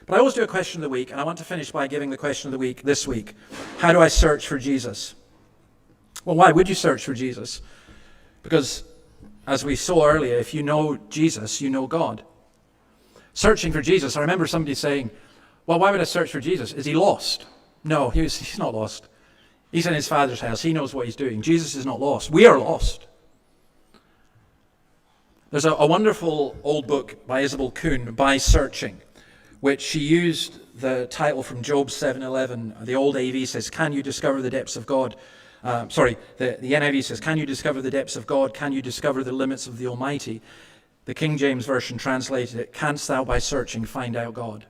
But I always do a question of the week, and I want to finish by giving the question of the week this week. How do I search for Jesus? Well, why would you search for Jesus? Because, as we saw earlier, if you know Jesus, you know God. Searching for Jesus, I remember somebody saying, well, why would I search for Jesus? Is he lost? No, he's not lost. He's in his Father's house. He knows what he's doing. Jesus is not lost. We are lost. There's a wonderful old book by Isabel Kuhn, By Searching, which she used the title from Job 7:11. The old AV says, can you discover the depths of God? The NIV says, can you discover the depths of God? Can you discover the limits of the Almighty? The King James Version translated it, canst thou by searching find out God?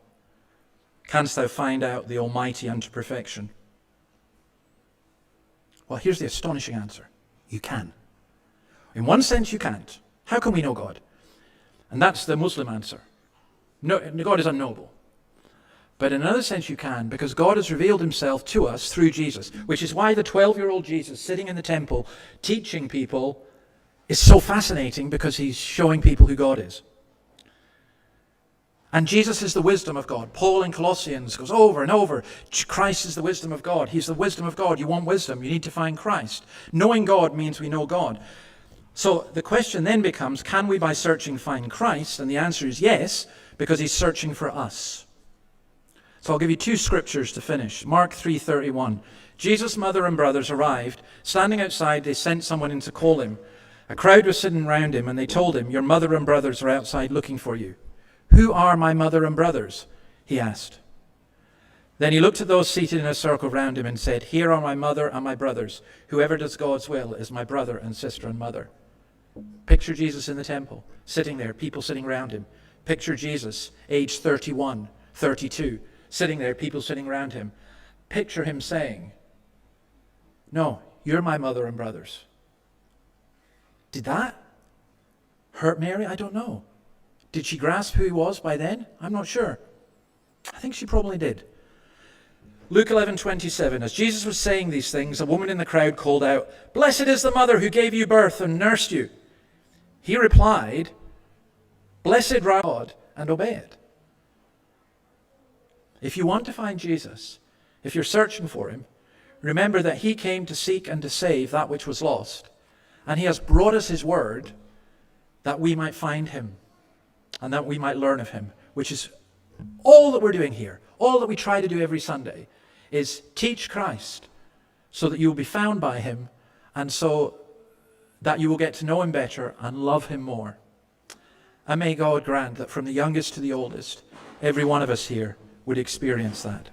Canst thou find out the Almighty unto perfection? Well, here's the astonishing answer. You can. In one sense, you can't. How can we know God? And that's the Muslim answer. No, God is unknowable. But in another sense you can, because God has revealed himself to us through Jesus, which is why the 12-year-old Jesus sitting in the temple teaching people is so fascinating, because he's showing people who God is. And Jesus is the wisdom of God. Paul in Colossians goes over and over, Christ is the wisdom of God. He's the wisdom of God. You want wisdom, you need to find Christ. Knowing God means we know God. So the question then becomes, can we by searching find Christ? And the answer is yes, because he's searching for us. So I'll give you two scriptures to finish. Mark 3:31. Jesus' mother and brothers arrived. Standing outside, they sent someone in to call him. A crowd was sitting round him, and they told him, your mother and brothers are outside looking for you. Who are my mother and brothers? He asked. Then he looked at those seated in a circle round him and said, here are my mother and my brothers. Whoever does God's will is my brother and sister and mother. Picture Jesus in the temple, sitting there, people sitting around him. Picture Jesus, age 31, 32, sitting there, people sitting around him. Picture him saying, no, you're my mother and brothers. Did that hurt Mary? I don't know. Did she grasp who he was by then? I'm not sure. I think she probably did. Luke 11:27. As Jesus was saying these things, a woman in the crowd called out, blessed is the mother who gave you birth and nursed you. He replied, blessed are God, and obey it. If you want to find Jesus, if you're searching for him, remember that he came to seek and to save that which was lost. And he has brought us his word that we might find him and that we might learn of him, which is all that we're doing here. All that we try to do every Sunday is teach Christ so that you will be found by him, and so that you will get to know him better and love him more. And may God grant that from the youngest to the oldest, every one of us here would experience that.